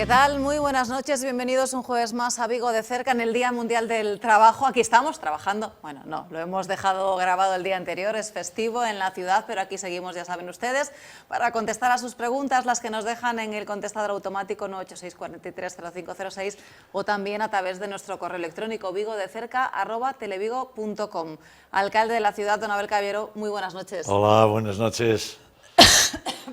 ¿Qué tal? Muy buenas noches, bienvenidos un jueves más a Vigo de cerca en el Día Mundial del Trabajo. Aquí estamos trabajando, bueno, no, lo hemos dejado grabado el día anterior, es festivo en la ciudad, pero aquí seguimos, ya saben ustedes, para contestar a sus preguntas, las que nos dejan en el contestador automático 986 43 0506 o también a través de nuestro correo electrónico vigodecerca@televigo.com. Alcalde de la ciudad, don Abel Caballero, muy buenas noches. Hola, buenas noches.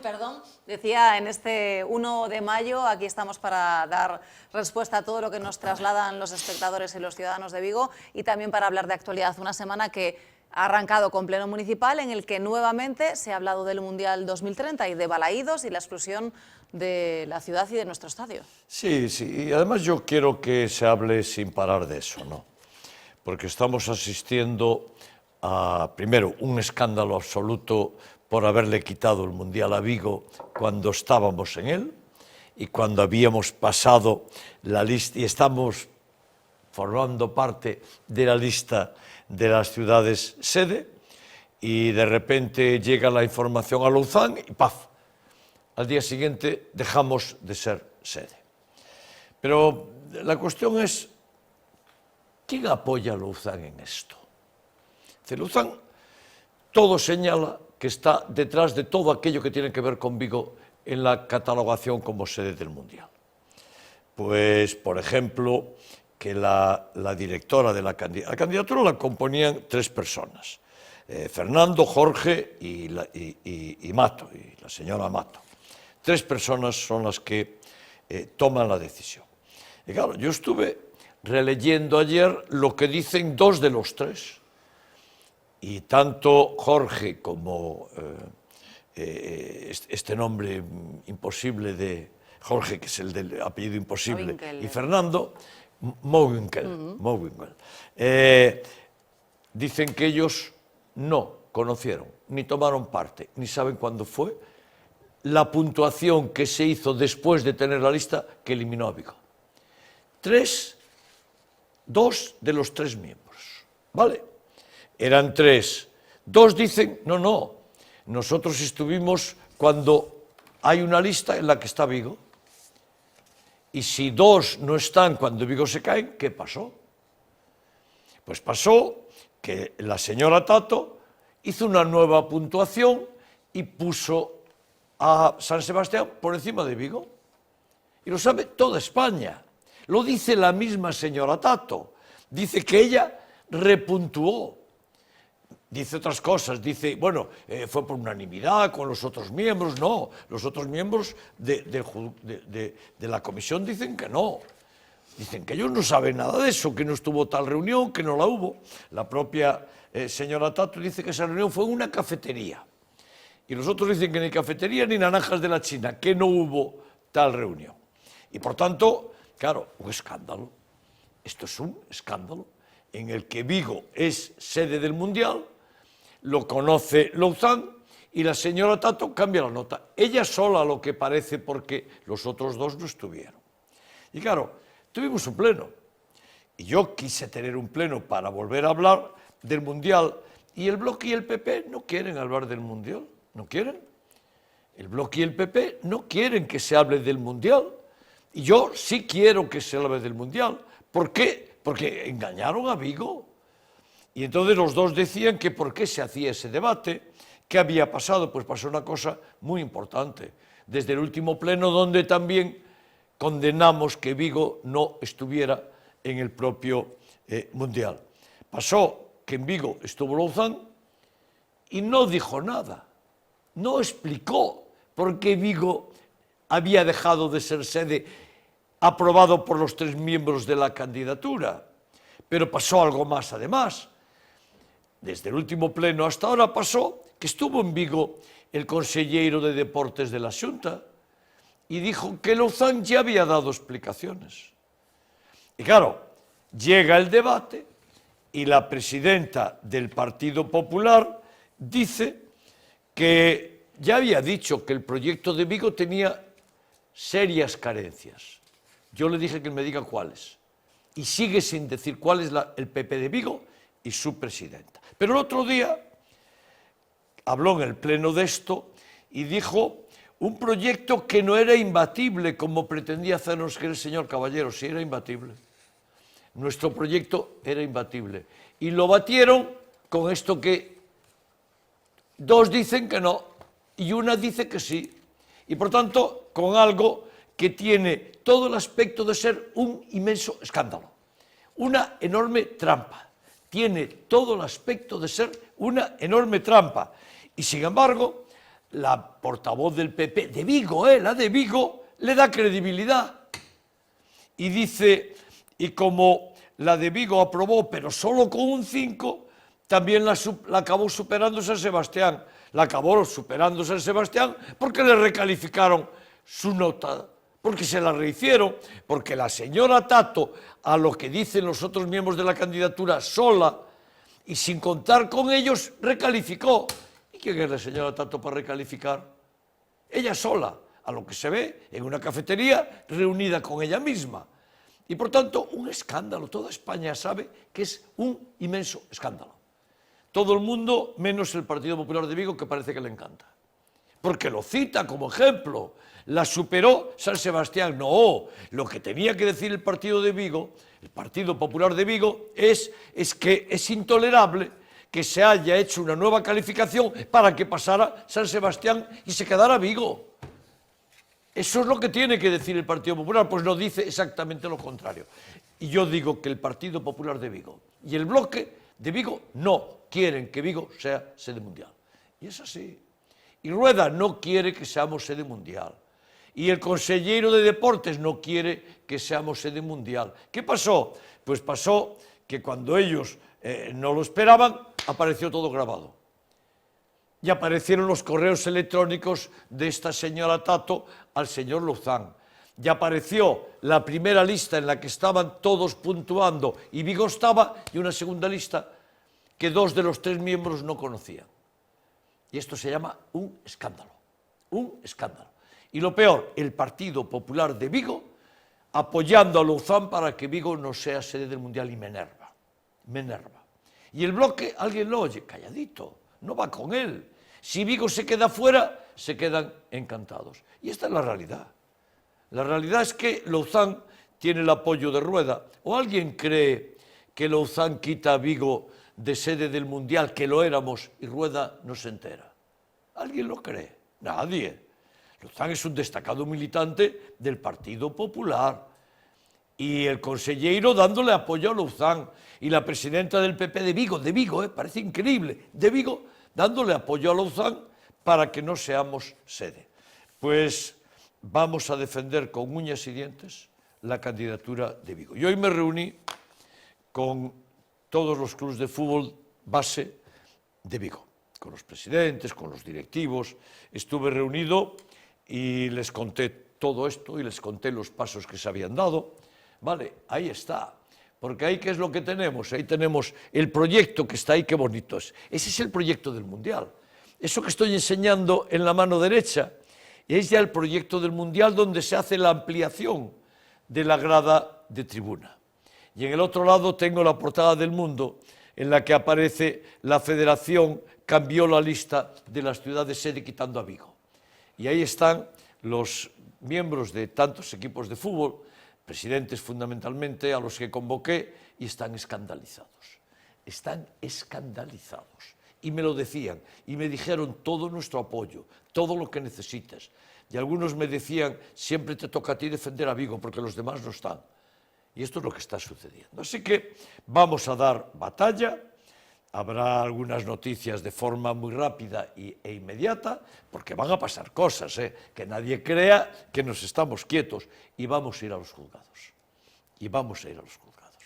Perdón, decía en este 1 de mayo, aquí estamos para dar respuesta a todo lo que nos trasladan los espectadores y los ciudadanos de Vigo y también para hablar de actualidad. Una semana que ha arrancado con pleno municipal en el que nuevamente se ha hablado del Mundial 2030 y de Balaídos y la exclusión de la ciudad y de nuestro estadio. Sí, y además yo quiero que se hable sin parar de eso, ¿no? Porque estamos asistiendo a, primero, un escándalo absoluto por haberle quitado el Mundial a Vigo cuando estábamos en él y cuando habíamos pasado la lista y estamos formando parte de la lista de las ciudades sede y de repente llega la información a Louzán y ¡paf! Al día siguiente dejamos de ser sede. Pero la cuestión es, ¿quién apoya a Louzán en esto? Louzán todo señala que está detrás de todo aquello que tiene que ver con Vigo en la catalogación como sede del Mundial. Pues, por ejemplo, que la directora de la candidatura la componían 3 personas, Fernando, Jorge y Mato, y la señora Mato. 3 personas son las que toman la decisión. Y claro, yo estuve releyendo ayer lo que dicen 2 de los 3. Y tanto Jorge como este nombre imposible de Jorge, que es el del apellido imposible, y Fernando, Mowinkel, dicen que ellos no conocieron, ni tomaron parte, ni saben cuándo fue la puntuación que se hizo después de tener la lista que eliminó a Vigo. 2 de los 3 miembros, ¿vale? Eran 3. 2 dicen, no, nosotros estuvimos cuando hay una lista en la que está Vigo. Y si 2 no están cuando Vigo se cae, ¿qué pasó? Pues pasó que la señora Tato hizo una nueva puntuación y puso a San Sebastián por encima de Vigo. Y lo sabe toda España. Lo dice la misma señora Tato. Dice que ella repuntuó. Dice otras cosas, dice, bueno, fue por unanimidad con los otros miembros. No, los otros miembros de la comisión dicen que no. Dicen que ellos no saben nada de eso, que no estuvo tal reunión, que no la hubo. La propia señora Tato dice que esa reunión fue en una cafetería. Y los otros dicen que ni cafetería ni naranjas de la China, que no hubo tal reunión. Y por tanto, claro, un escándalo. Esto es un escándalo en el que Vigo es sede del Mundial, lo conoce Louzán y la señora Tato cambia la nota. Ella sola lo que parece porque los otros 2 no estuvieron. Y claro, tuvimos un pleno. Y yo quise tener un pleno para volver a hablar del Mundial y el Bloc y el PP no quieren hablar del Mundial. No quieren. El Bloc y el PP no quieren que se hable del Mundial. Y yo sí quiero que se hable del Mundial. ¿Por qué? Porque engañaron a Vigo. Y entonces los 2 decían que por qué se hacía ese debate, qué había pasado. Pues pasó una cosa muy importante. Desde el último pleno donde también condenamos que Vigo no estuviera en el propio Mundial. Pasó que en Vigo estuvo Louzán y no dijo nada. No explicó por qué Vigo había dejado de ser sede aprobado por los 3 miembros de la candidatura. Pero pasó algo más además. Desde el último pleno hasta ahora pasó que estuvo en Vigo el consellero de Deportes de la Xunta y dijo que Louzán ya había dado explicaciones. Y claro, llega el debate y la presidenta del Partido Popular dice que ya había dicho que el proyecto de Vigo tenía serias carencias. Yo le dije que me diga cuáles. Y sigue sin decir cuál es el PP de Vigo y su presidenta. Pero el otro día habló en el pleno de esto y dijo Un proyecto que no era imbatible, como pretendía hacernos creer el señor Caballero, sí era imbatible. Nuestro proyecto era imbatible. Y lo batieron con esto que dos dicen que no y una dice que sí. Y por tanto, con algo que tiene todo el aspecto de ser un inmenso escándalo, una enorme trampa. Tiene todo el aspecto de ser una enorme trampa. Y sin embargo, la portavoz del PP de Vigo, la de Vigo, le da credibilidad. Y dice, y como la de Vigo aprobó, pero solo con un 5, también la acabó superando San Sebastián. La acabó superando San Sebastián porque le recalificaron su nota, porque se la rehicieron, porque la señora Tato, a lo que dicen los otros miembros de la candidatura, sola y sin contar con ellos, recalificó. ¿Y quién es la señora Tato para recalificar? Ella sola, a lo que se ve en una cafetería reunida con ella misma. Y por tanto, un escándalo. Toda España sabe que es un inmenso escándalo. Todo el mundo, menos el Partido Popular de Vigo, que parece que le encanta. Porque lo cita como ejemplo. La superó San Sebastián. No, lo que tenía que decir el Partido de Vigo, el Partido Popular de Vigo, es que es intolerable que se haya hecho una nueva calificación para que pasara San Sebastián y se quedara Vigo. Eso es lo que tiene que decir el Partido Popular, pues no dice exactamente lo contrario. Y yo digo que el Partido Popular de Vigo y el bloque de Vigo no quieren que Vigo sea sede mundial. Y es así. Y Rueda no quiere que seamos sede mundial. Y el consejero de Deportes no quiere que seamos sede mundial. ¿Qué pasó? Pues pasó que cuando ellos no lo esperaban, apareció todo grabado. Y aparecieron los correos electrónicos de esta señora Tato al señor Louzán. Y apareció la primera lista en la que estaban todos puntuando y Vigo estaba, y una segunda lista que 2 de los 3 miembros no conocían. Y esto se llama un escándalo. Un escándalo. Y lo peor, el Partido Popular de Vigo apoyando a Louzán para que Vigo no sea sede del Mundial y me enerva. Me enerva. Y el bloque, alguien lo oye, calladito, no va con él. Si Vigo se queda fuera, se quedan encantados. Y esta es la realidad. La realidad es que Louzán tiene el apoyo de Rueda. ¿O alguien cree que Louzán quita a Vigo de sede del Mundial, que lo éramos, y Rueda no se entera? ¿Alguien lo cree? Nadie. Louzán es un destacado militante del Partido Popular. Y el consejero dándole apoyo a Louzán. Y la presidenta del PP de Vigo, parece increíble, de Vigo, dándole apoyo a Louzán para que no seamos sede. Pues vamos a defender con uñas y dientes la candidatura de Vigo. Y hoy me reuní con todos los clubes de fútbol base de Vigo, con los presidentes, con los directivos. Estuve reunido y les conté todo esto y les conté los pasos que se habían dado. Vale, ahí está. Porque ahí, ¿qué es lo que tenemos? Ahí tenemos el proyecto que está ahí, qué bonito es. Ese es el proyecto del Mundial. Eso que estoy enseñando en la mano derecha es ya el proyecto del Mundial donde se hace la ampliación de la grada de tribuna. Y en el otro lado tengo la portada del Mundo en la que aparece la Federación cambió la lista de las ciudades sede quitando a Vigo. Y ahí están los miembros de tantos equipos de fútbol, presidentes fundamentalmente, a los que convoqué, y están escandalizados. Están escandalizados. Y me lo decían, y me dijeron todo nuestro apoyo, todo lo que necesites. Y algunos me decían, siempre te toca a ti defender a Vigo, porque los demás no están. Y esto es lo que está sucediendo. Así que vamos a dar batalla. Habrá algunas noticias de forma muy rápida e inmediata, porque van a pasar cosas, que nadie crea que nos estamos quietos. Y vamos a ir a los juzgados. Y vamos a ir a los juzgados.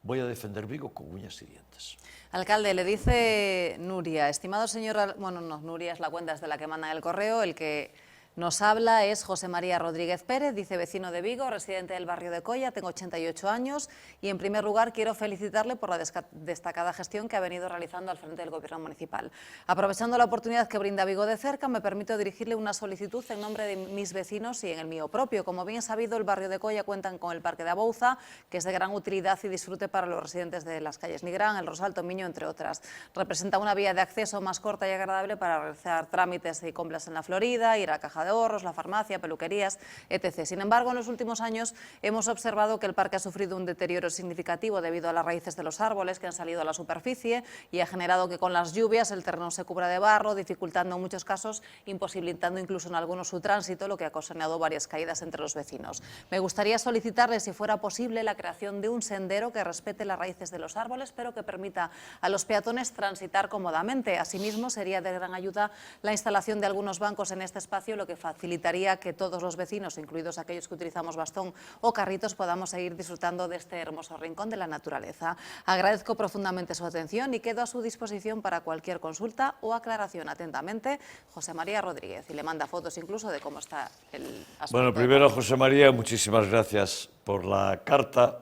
Voy a defender Vigo con uñas y dientes. Alcalde, le dice Nuria, estimado señor... Bueno, no, Nuria es la cuenta desde la que manda el correo, el que nos habla es José María Rodríguez Pérez, dice vecino de Vigo, residente del barrio de Colla, tengo 88 años y en primer lugar quiero felicitarle por la destacada gestión que ha venido realizando al frente del Gobierno municipal. Aprovechando la oportunidad que brinda Vigo de cerca, me permito dirigirle una solicitud en nombre de mis vecinos y en el mío propio. Como bien sabido, el barrio de Colla cuentan con el Parque de Abouza, que es de gran utilidad y disfrute para los residentes de las calles Nigrán, El Rosal, Tomiño, entre otras. Representa una vía de acceso más corta y agradable para realizar trámites y compras en la Florida, ir a Caja caja de ahorros, la farmacia, peluquerías, etc. Sin embargo, en los últimos años hemos observado que el parque ha sufrido un deterioro significativo debido a las raíces de los árboles que han salido a la superficie y ha generado que con las lluvias el terreno se cubra de barro, dificultando en muchos casos, imposibilitando incluso en algunos su tránsito, lo que ha ocasionado varias caídas entre los vecinos. Me gustaría solicitarle, si fuera posible, la creación de un sendero que respete las raíces de los árboles, pero que permita a los peatones transitar cómodamente. Asimismo, sería de gran ayuda la instalación de algunos bancos en este espacio, lo que facilitaría que todos los vecinos, incluidos aquellos que utilizamos bastón o carritos, podamos seguir disfrutando de este hermoso rincón de la naturaleza. Agradezco profundamente su atención y quedo a su disposición para cualquier consulta o aclaración. Atentamente, José María Rodríguez. Y le manda fotos incluso de cómo está el aspecto. Bueno, primero, José María, muchísimas gracias por la carta.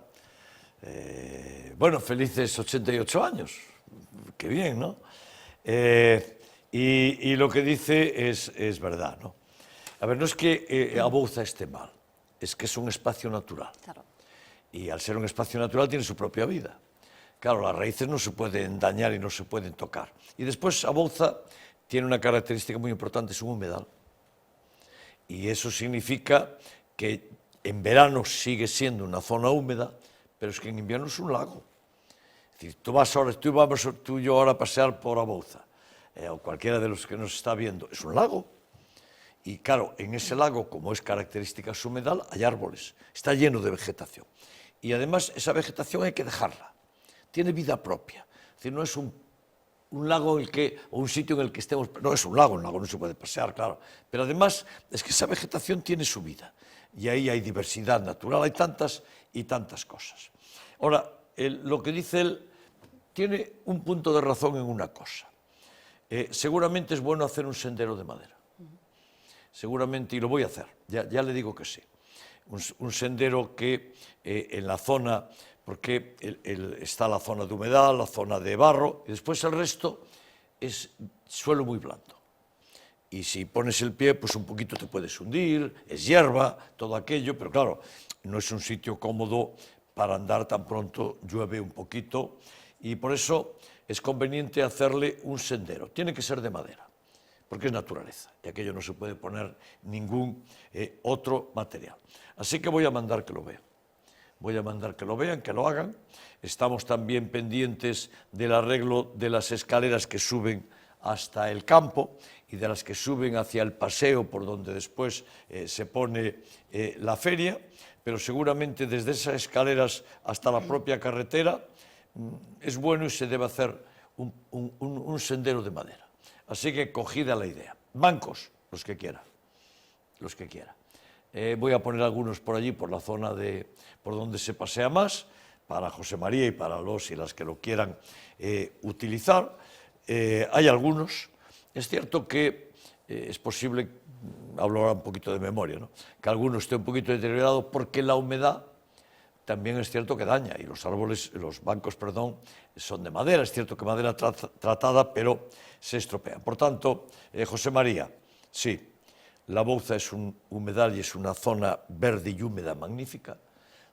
Bueno, felices 88 años. Qué bien, ¿no? Y lo que dice es verdad, ¿no? A ver, no es que Abouza esté mal, es que es un espacio natural. Claro. Y al ser un espacio natural tiene su propia vida. Claro, las raíces no se pueden dañar y no se pueden tocar. Y después Abouza tiene una característica muy importante, es un humedal. Y eso significa que en verano sigue siendo una zona húmeda, pero es que en invierno es un lago. Es decir, tú y yo ahora a pasear por Abouza, o cualquiera de los que nos está viendo, es un lago. Y claro, en ese lago, como es característica su humedal, hay árboles, está lleno de vegetación. Y además esa vegetación hay que dejarla, tiene vida propia. Es decir, no es un lago en el que, o un sitio en el que estemos, no es un lago no se puede pasear, claro. Pero además es que esa vegetación tiene su vida. Y ahí hay diversidad natural, hay tantas y tantas cosas. Ahora, lo que dice él tiene un punto de razón en una cosa. Seguramente es bueno hacer un sendero de madera. Seguramente, y lo voy a hacer, ya le digo que sí. Un sendero que en la zona, porque está la zona de humedad, la zona de barro, y después el resto es suelo muy blando. Y si pones el pie, pues un poquito te puedes hundir, es hierba, todo aquello, pero claro, no es un sitio cómodo para andar tan pronto llueve un poquito, y por eso es conveniente hacerle un sendero. Tiene que ser de madera, porque es naturaleza, y aquello no se puede poner ningún otro material. Así que voy a mandar que lo vean. Voy a mandar que lo vean, que lo hagan. Estamos también pendientes del arreglo de las escaleras que suben hasta el campo y de las que suben hacia el paseo por donde después se pone la feria, pero seguramente desde esas escaleras hasta la propia carretera es bueno y se debe hacer un sendero de madera. Así que cogida la idea. Bancos, los que quiera, los que quiera. Voy a poner algunos por allí, por la zona por donde se pasea más, para José María y para los y las que lo quieran utilizar. Hay algunos. Es cierto que es posible, hablo ahora un poquito de memoria, ¿no?, que alguno esté un poquito deteriorado porque la humedad también es cierto que daña, y los bancos, son de madera, es cierto que madera tratada, pero se estropean. Por tanto, José María, sí, la Abouza es un humedal y es una zona verde y húmeda magnífica.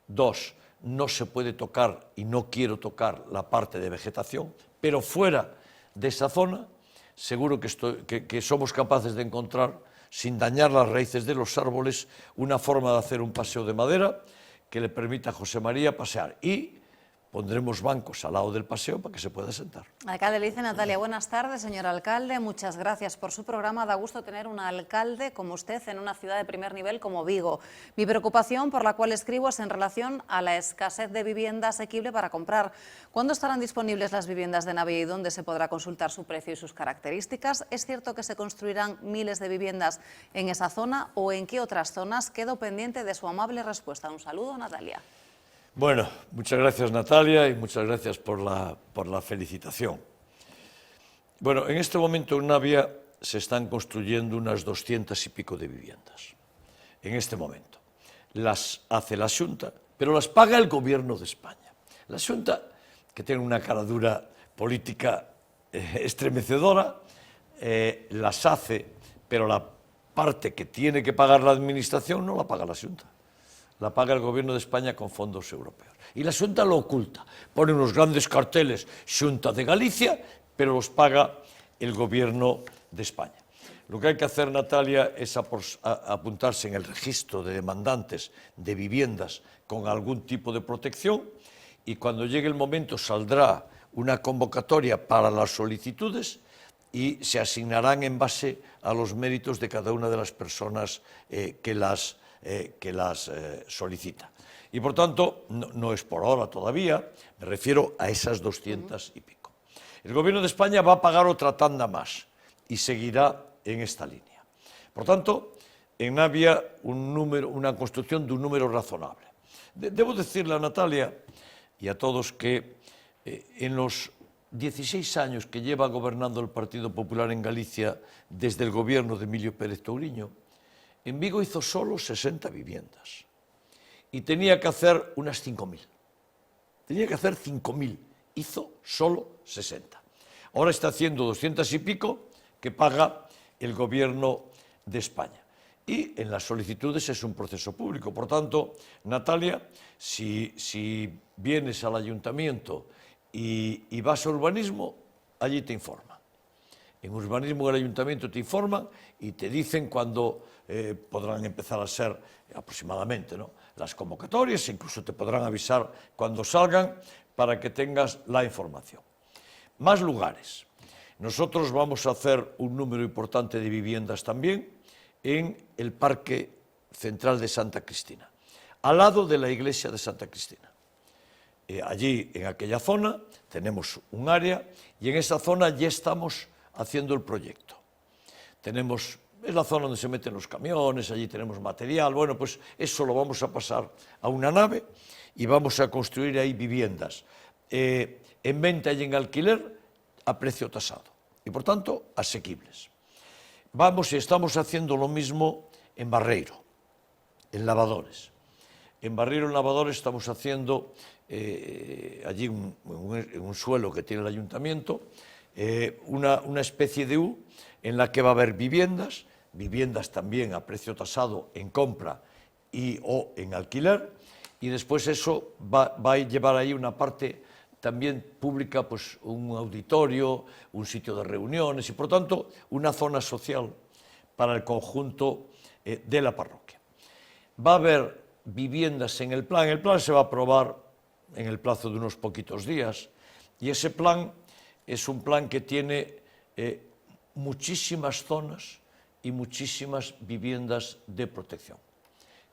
2, no se puede tocar y no quiero tocar la parte de vegetación, pero fuera de esa zona seguro que somos capaces de encontrar, sin dañar las raíces de los árboles, una forma de hacer un paseo de madera que le permita a José María pasear, y pondremos bancos al lado del paseo para que se pueda sentar. Alcalde, le dice Natalia, buenas tardes, señor alcalde, muchas gracias por su programa. Da gusto tener un alcalde como usted en una ciudad de primer nivel como Vigo. Mi preocupación, por la cual escribo, es en relación a la escasez de vivienda asequible para comprar. ¿Cuándo estarán disponibles las viviendas de Navia y dónde se podrá consultar su precio y sus características? ¿Es cierto que se construirán miles de viviendas en esa zona o en qué otras zonas? Quedo pendiente de su amable respuesta. Un saludo, Natalia. Bueno, muchas gracias, Natalia, y muchas gracias por la felicitación. Bueno, en este momento en Navia se están construyendo unas 200 y pico de viviendas. En este momento. Las hace la Xunta, pero las paga el Gobierno de España. La Xunta, que tiene una caradura política estremecedora, las hace, pero la parte que tiene que pagar la Administración no la paga la Xunta. La paga el Gobierno de España con fondos europeos. Y la Xunta lo oculta. Pone unos grandes carteles, Xunta de Galicia, pero los paga el Gobierno de España. Lo que hay que hacer, Natalia, es apuntarse en el registro de demandantes de viviendas con algún tipo de protección y cuando llegue el momento saldrá una convocatoria para las solicitudes y se asignarán en base a los méritos de cada una de las personas que las solicita. Y por tanto, no es por ahora todavía, me refiero a esas 200 y pico. El Gobierno de España va a pagar otra tanda más y seguirá en esta línea. Por tanto, en Navia una construcción de un número razonable. Debo decirle a Natalia y a todos que en los 16 años que lleva gobernando el Partido Popular en Galicia desde el gobierno de Emilio Pérez Touriño, en Vigo hizo solo 60 viviendas y tenía que hacer unas 5.000. Tenía que hacer 5.000, hizo solo 60. Ahora está haciendo 200 y pico que paga el Gobierno de España. Y en las solicitudes es un proceso público. Por tanto, Natalia, si vienes al ayuntamiento y vas a urbanismo, allí te informan. En urbanismo del ayuntamiento te informan y te dicen cuándo podrán empezar a ser aproximadamente, ¿no?, las convocatorias, incluso te podrán avisar cuando salgan para que tengas la información. Más lugares. Nosotros vamos a hacer un número importante de viviendas también en el Parque Central de Santa Cristina, al lado de la iglesia de Santa Cristina. Allí, en aquella zona, tenemos un área y en esa zona ya estamos haciendo el proyecto. Es la zona donde se meten los camiones, allí tenemos material. Bueno, pues eso lo vamos a pasar a una nave y vamos a construir ahí viviendas en venta y en alquiler a precio tasado y, por tanto, asequibles. Vamos y estamos haciendo lo mismo en Barreiro, en Lavadores. En Barreiro, en Lavadores, estamos haciendo allí en un suelo que tiene el ayuntamiento una especie de U en la que va a haber viviendas también a precio tasado en compra o en alquiler, y después eso va a llevar ahí una parte también pública, pues un auditorio, un sitio de reuniones y, por tanto, una zona social para el conjunto de la parroquia. Va a haber viviendas en el plan se va a aprobar en el plazo de unos poquitos días y ese plan es un plan que tiene muchísimas zonas y muchísimas viviendas de protección.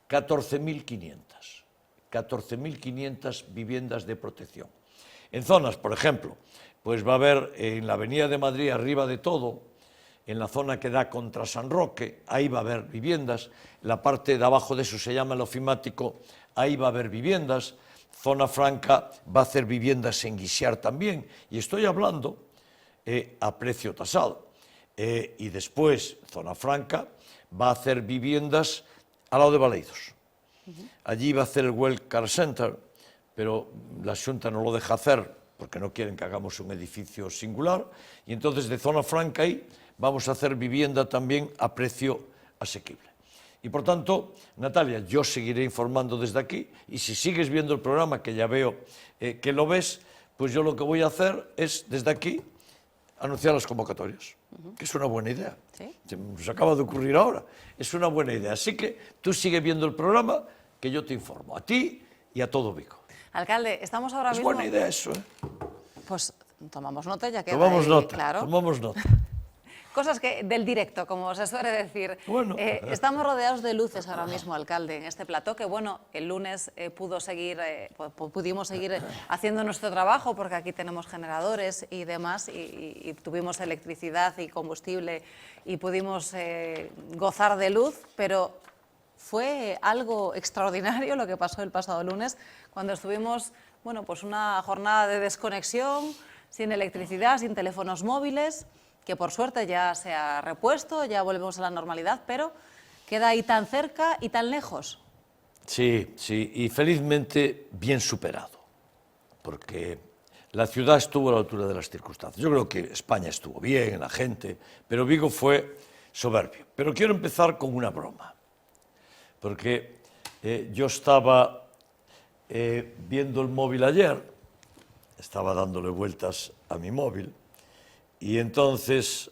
14.500 viviendas de protección. En zonas, por ejemplo, pues va a haber en la Avenida de Madrid, arriba de todo, en la zona que da contra San Roque, ahí va a haber viviendas. La parte de abajo de eso se llama el ofimático, ahí va a haber viviendas. Zona Franca va a hacer viviendas en Guixar también, y estoy hablando a precio tasado. Y después, Zona Franca va a hacer viviendas al lado de Baleidos. Allí va a hacer el Welcome Center, pero la Xunta no lo deja hacer porque no quieren que hagamos un edificio singular, y entonces de Zona Franca ahí vamos a hacer vivienda también a precio asequible. Y por tanto, Natalia, yo seguiré informando desde aquí, y si sigues viendo el programa, que ya veo que lo ves, pues yo lo que voy a hacer es, desde aquí, anunciar las convocatorias, que es una buena idea. ¿Sí? Se nos acaba de ocurrir ahora. Es una buena idea. Así que tú sigue viendo el programa, que yo te informo, a ti y a todo Vigo. Alcalde, estamos ahora mismo... Es buena idea eso, ¿eh? Pues tomamos nota, ya queda Tomamos ahí, nota, claro. tomamos nota. Cosas del directo, como se suele decir. Bueno. Estamos rodeados de luces ahora mismo, alcalde, en este plató, que bueno, el lunes pudimos seguir haciendo nuestro trabajo, porque aquí tenemos generadores y demás, y tuvimos electricidad y combustible, y pudimos gozar de luz, pero fue algo extraordinario lo que pasó el pasado lunes, cuando estuvimos, bueno, pues una jornada de desconexión, sin electricidad, sin teléfonos móviles, que por suerte ya se ha repuesto, ya volvemos a la normalidad, pero queda ahí tan cerca y tan lejos. Sí, sí, y felizmente bien superado, porque la ciudad estuvo a la altura de las circunstancias. Yo creo que España estuvo bien, la gente, pero Vigo fue soberbio. Pero quiero empezar con una broma, porque yo estaba viendo el móvil ayer, estaba dándole vueltas a mi móvil, y entonces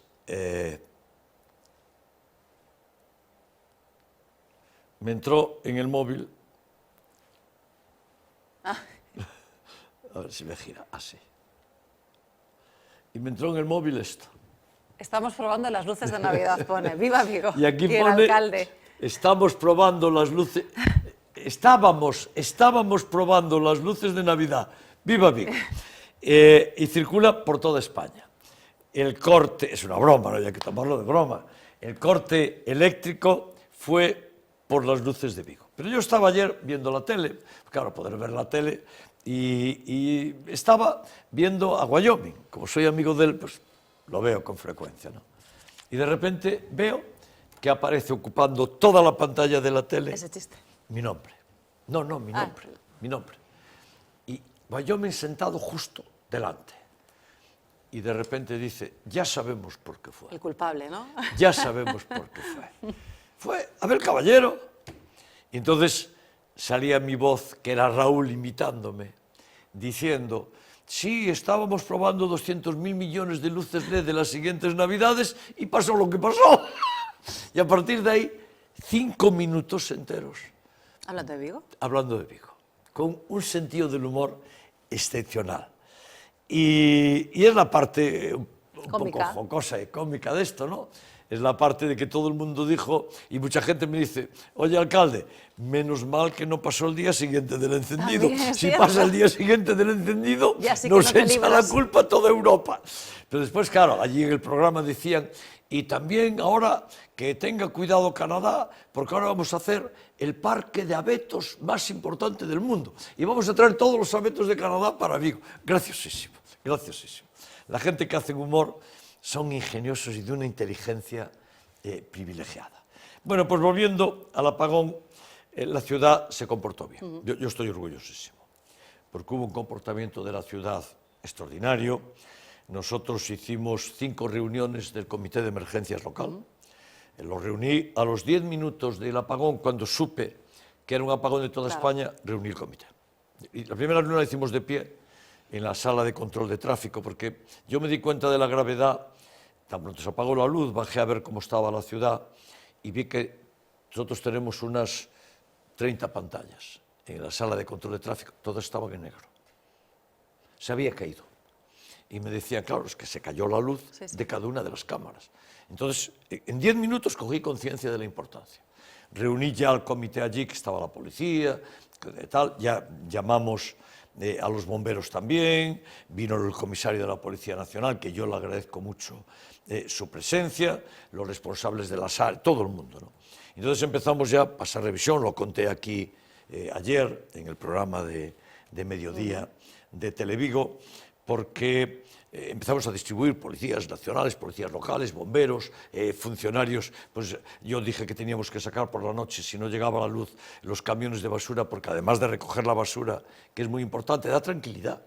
me entró en el móvil, a ver si me gira, así. Y me entró en el móvil esto. Estamos probando las luces de Navidad, pone. ¡Viva Vigo! Y aquí el pone, alcalde. estamos probando las luces, estábamos probando las luces de Navidad. ¡Viva Vigo! Y circula por toda España. El corte, es una broma, no hay que tomarlo de broma, el corte eléctrico fue por las luces de Vigo. Pero yo estaba ayer viendo la tele, claro, poder ver la tele, y estaba viendo a Wyoming. Como soy amigo de él, pues lo veo con frecuencia, ¿no? Y de repente veo que aparece ocupando toda la pantalla de la tele Ese chiste. mi nombre. No, mi nombre, mi nombre. Y Wyoming sentado justo delante. Y de repente dice, ya sabemos por qué fue. El culpable, ¿no? Ya sabemos por qué fue. Fue Abel Caballero. Y entonces salía mi voz, que era Raúl imitándome, diciendo, sí, estábamos probando 200.000 millones de luces LED de las siguientes Navidades y pasó lo que pasó. Y a partir de ahí, 5 minutos enteros. ¿Hablando de Vigo? Hablando de Vigo, con un sentido del humor excepcional. Y es la parte un poco jocosa y cómica de esto, ¿no? Es la parte de que todo el mundo dijo, y mucha gente me dice, oye, alcalde, menos mal que no pasó el día siguiente del encendido. Si pasa el día siguiente del encendido, sí nos echa la culpa toda Europa. Pero después, claro, allí en el programa decían, y también ahora que tenga cuidado Canadá, porque ahora vamos a hacer el parque de abetos más importante del mundo. Y vamos a traer todos los abetos de Canadá para Vigo. Graciosísimo, graciosísimo. La gente que hace humor son ingeniosos y de una inteligencia privilegiada. Bueno, pues volviendo al apagón, la ciudad se comportó bien. Yo estoy orgullosísimo, porque hubo un comportamiento de la ciudad extraordinario. Nosotros hicimos 5 reuniones del Comité de Emergencias local. Lo reuní a los 10 minutos del apagón, cuando supe que era un apagón de toda España, reuní el comité. Y la primera reunión la hicimos de pie, en la sala de control de tráfico, porque yo me di cuenta de la gravedad. Tan pronto se apagó la luz, bajé a ver cómo estaba la ciudad y vi que nosotros tenemos unas 30 pantallas en la sala de control de tráfico, todas estaban en negro. Se había caído. Y me decían, claro, es que se cayó la luz de cada una de las cámaras. Entonces, en 10 minutos cogí conciencia de la importancia. Reuní ya al comité allí, que estaba la policía, tal, ya llamamos a los bomberos también, vino el comisario de la Policía Nacional, que yo le agradezco mucho su presencia, los responsables de las áreas, todo el mundo, ¿no? Entonces empezamos ya a pasar revisión, lo conté aquí ayer en el programa de mediodía de Televigo, porque empezamos a distribuir policías nacionales, policías locales, bomberos, funcionarios. Pues yo dije que teníamos que sacar por la noche, si no llegaba la luz, los camiones de basura, porque además de recoger la basura, que es muy importante, da tranquilidad.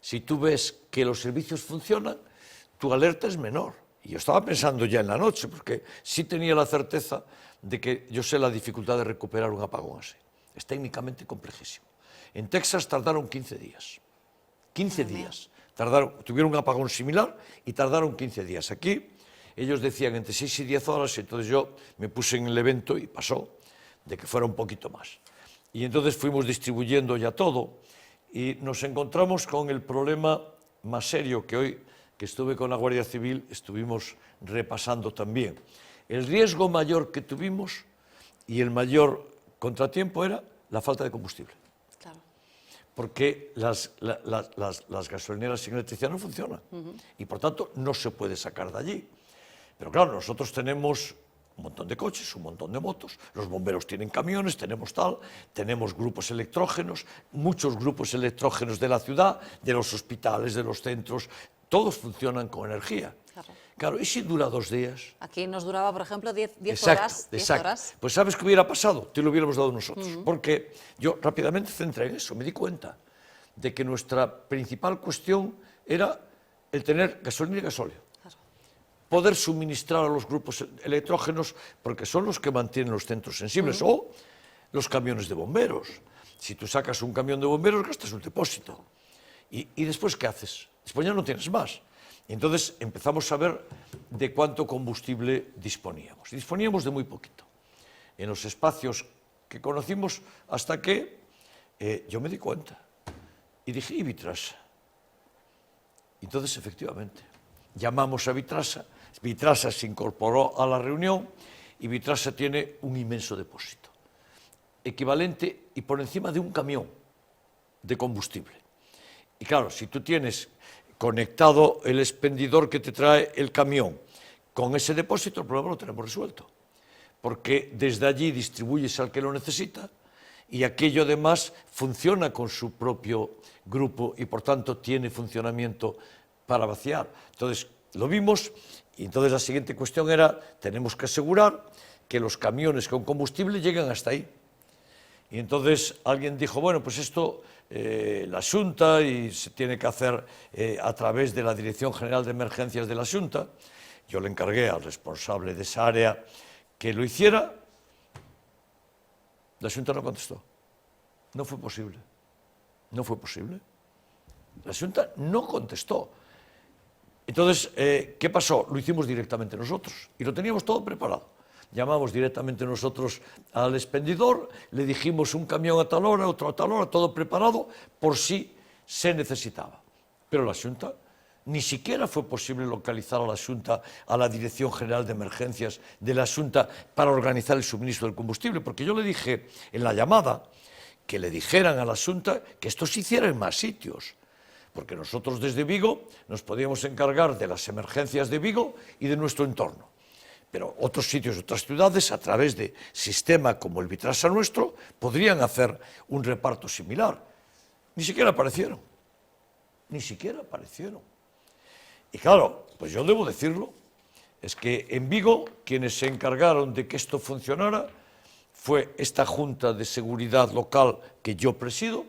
Si tú ves que los servicios funcionan, tu alerta es menor. Y yo estaba pensando ya en la noche, porque sí tenía la certeza de que yo sé la dificultad de recuperar un apagón así. Es técnicamente complejísimo. En Texas tardaron 15 días. 15 días. Tuvieron un apagón similar y tardaron 15 días. Aquí ellos decían entre 6 y 10 horas, y entonces yo me puse en el evento y pasó de que fuera un poquito más. Y entonces fuimos distribuyendo ya todo y nos encontramos con el problema más serio que hoy, que estuve con la Guardia Civil, estuvimos repasando también. El riesgo mayor que tuvimos y el mayor contratiempo era la falta de combustible. Claro. Porque las gasolineras sin electricidad no funcionan y por tanto no se puede sacar de allí. Pero claro, nosotros tenemos un montón de coches, un montón de motos, los bomberos tienen camiones, tenemos grupos electrógenos, muchos grupos electrógenos de la ciudad, de los hospitales, de los centros, todos funcionan con energía. Claro, ¿y si dura 2 días? Aquí nos duraba, por ejemplo, 10 horas. Exacto. Pues ¿sabes qué hubiera pasado? Te lo hubiéramos dado nosotros. Porque yo rápidamente centré en eso, me di cuenta de que nuestra principal cuestión era el tener gasolina y gasóleo. Claro. Poder suministrar a los grupos electrógenos, porque son los que mantienen los centros sensibles, o los camiones de bomberos. Si tú sacas un camión de bomberos, gastas un depósito. ¿Y después qué haces? Después ya no tienes más. Y entonces empezamos a ver de cuánto combustible disponíamos. Y disponíamos de muy poquito. En los espacios que conocimos hasta que yo me di cuenta y dije, ¿y Vitrasa? Entonces, efectivamente, llamamos a Vitrasa, Vitrasa se incorporó a la reunión y Vitrasa tiene un inmenso depósito, equivalente y por encima de un camión de combustible. Y claro, si tú tienes conectado el expendidor que te trae el camión con ese depósito, el problema lo tenemos resuelto, porque desde allí distribuyes al que lo necesita y aquello además funciona con su propio grupo y por tanto tiene funcionamiento para vaciar. Entonces lo vimos y entonces la siguiente cuestión era, tenemos que asegurar que los camiones con combustible lleguen hasta ahí. Y entonces alguien dijo, bueno, pues esto la Xunta y se tiene que hacer a través de la Dirección General de Emergencias de la Xunta. Yo le encargué al responsable de esa área que lo hiciera. La Xunta no contestó. No fue posible. No fue posible. La Xunta no contestó. Entonces, ¿qué pasó? Lo hicimos directamente nosotros y lo teníamos todo preparado. Llamamos directamente nosotros al expendidor, le dijimos un camión a tal hora, otro a tal hora, todo preparado por si se necesitaba. Pero la Xunta, ni siquiera fue posible localizar a la Xunta, a la Dirección General de Emergencias de la Xunta para organizar el suministro del combustible, porque yo le dije en la llamada que le dijeran a la Xunta que esto se hiciera en más sitios, porque nosotros desde Vigo nos podíamos encargar de las emergencias de Vigo y de nuestro entorno. Pero otros sitios, otras ciudades, a través de sistema como el Vitrasa nuestro, podrían hacer un reparto similar. Ni siquiera aparecieron. Ni siquiera aparecieron. Y claro, pues yo debo decirlo, es que en Vigo quienes se encargaron de que esto funcionara fue esta Junta de Seguridad Local que yo presido,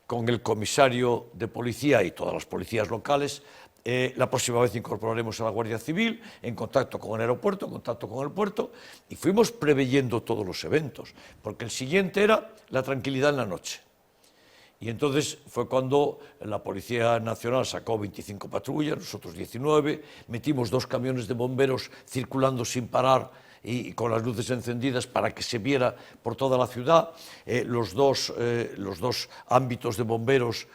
con el comisario de policía y todas las policías locales. La próxima vez incorporaremos a la Guardia Civil, en contacto con el aeropuerto, en contacto con el puerto, y fuimos preveyendo todos los eventos, porque el siguiente era la tranquilidad en la noche. Y entonces fue cuando la Policía Nacional sacó 25 patrullas, nosotros 19, metimos 2 camiones de bomberos circulando sin parar y con las luces encendidas para que se viera por toda la ciudad, los dos ámbitos de bomberos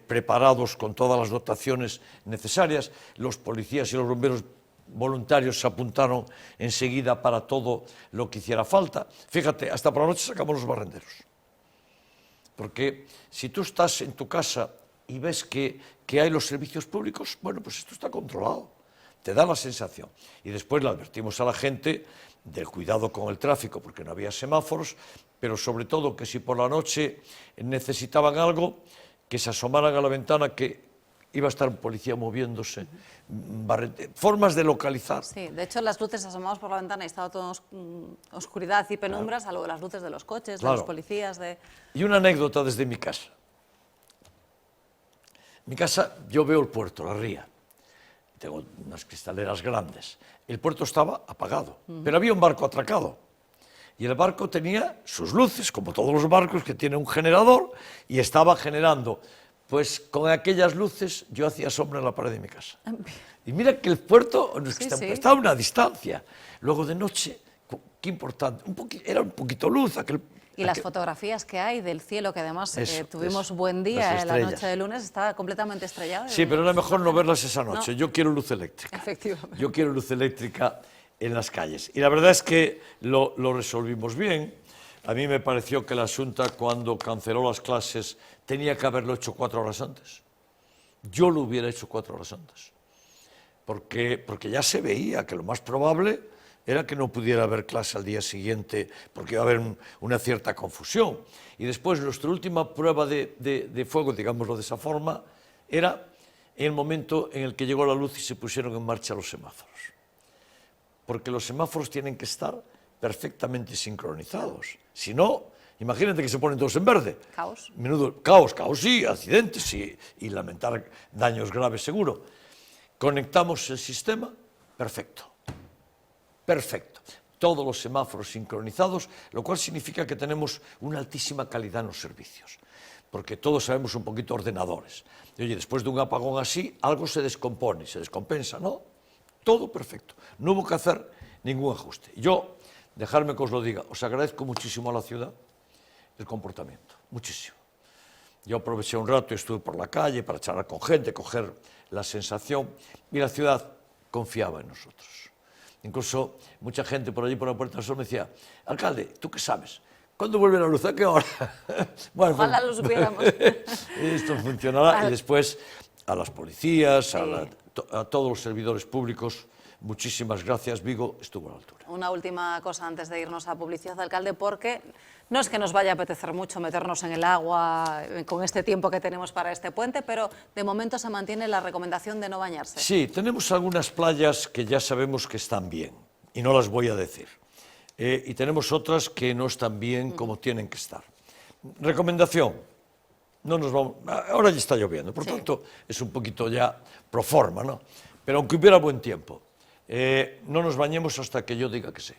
preparados con todas las dotaciones necesarias, los policías y los bomberos voluntarios se apuntaron enseguida para todo lo que hiciera falta. Fíjate, hasta por la noche sacamos los barrenderos, porque si tú estás en tu casa y ves que hay los servicios públicos, bueno, pues esto está controlado, te da la sensación. Y después le advertimos a la gente del cuidado con el tráfico, porque no había semáforos, pero sobre todo que si por la noche necesitaban algo, que se asomaran a la ventana, que iba a estar un policía moviéndose, formas de localizar. Sí, de hecho las luces asomamos por la ventana y estaba todo oscuridad y penumbra, salvo las luces de los coches, de los policías. Y una anécdota desde mi casa. En mi casa yo veo el puerto, la ría. Tengo unas cristaleras grandes. El puerto estaba apagado, pero había un barco atracado. Y el barco tenía sus luces, como todos los barcos que tienen un generador, y estaba generando. Pues con aquellas luces yo hacía sombra en la pared de mi casa. Y mira que el puerto estaba a una distancia. Luego de noche, qué importante, era un poquito luz. Y las fotografías que hay del cielo, que además tuvimos buen día en la noche de lunes, estaba completamente estrellado. Sí, pero era mejor no verlas esa noche. No. Yo quiero luz eléctrica. Efectivamente. Yo quiero luz eléctrica en las calles. Y la verdad es que lo resolvimos bien. A mí me pareció que la Xunta, cuando canceló las clases, tenía que haberlo hecho 4 horas antes. Yo lo hubiera hecho 4 horas antes. Porque ya se veía que lo más probable era que no pudiera haber clase al día siguiente, porque iba a haber una cierta confusión. Y después, nuestra última prueba de fuego, digámoslo de esa forma, era en el momento en el que llegó la luz y se pusieron en marcha los semáforos. Porque los semáforos tienen que estar perfectamente sincronizados. Si no, imagínate que se ponen todos en verde. Caos. Menudo caos, sí, accidentes y lamentar daños graves seguro. Conectamos el sistema, perfecto. Perfecto. Todos los semáforos sincronizados, lo cual significa que tenemos una altísima calidad en los servicios, porque todos sabemos un poquito ordenadores. Y, oye, después de un apagón así, algo se descompone, se descompensa, ¿no? Todo perfecto. No hubo que hacer ningún ajuste. Yo dejarme que os lo diga, os agradezco muchísimo a la ciudad el comportamiento, muchísimo. Yo aproveché un rato y estuve por la calle para charlar con gente, coger la sensación, y la ciudad confiaba en nosotros. Incluso mucha gente por allí, por la Puerta del Sol, me decía, alcalde, ¿tú qué sabes? ¿Cuándo vuelve la luz? ¿A qué hora? Bueno, ojalá lo supiéramos. Esto funcionará. Y después a las policías, Sí. a todos los servidores públicos, muchísimas gracias. Vigo estuvo a la altura. Una última cosa antes de irnos a publicidad, alcalde, porque no es que nos vaya a apetecer mucho meternos en el agua con este tiempo que tenemos para este puente, pero de momento se mantiene la recomendación de no bañarse. Sí, tenemos algunas playas que ya sabemos que están bien, y no las voy a decir. Y tenemos otras que no están bien como tienen que estar. Recomendación, no nos vamos, ahora ya está lloviendo, por tanto es un poquito ya pro forma, ¿no? Pero aunque hubiera buen tiempo, no nos bañemos hasta que yo diga que sí.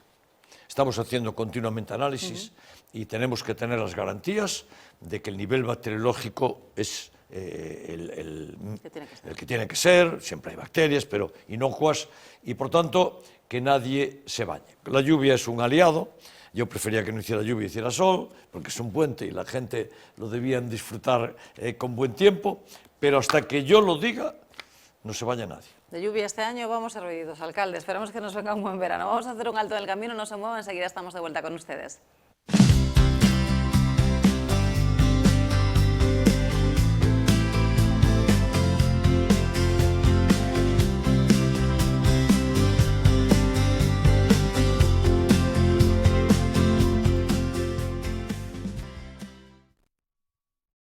Estamos haciendo continuamente análisis y tenemos que tener las garantías de que el nivel bacteriológico es el que tiene que ser, siempre hay bacterias, pero inocuas, y por tanto que nadie se bañe. La lluvia es un aliado, yo prefería que no hiciera lluvia y hiciera sol, porque es un puente y la gente lo debían disfrutar con buen tiempo, pero hasta que yo lo diga, no se baña nadie. De lluvia este año vamos servidos, alcalde. Esperemos que nos venga un buen verano. Vamos a hacer un alto en el camino, no se muevan, enseguida estamos de vuelta con ustedes.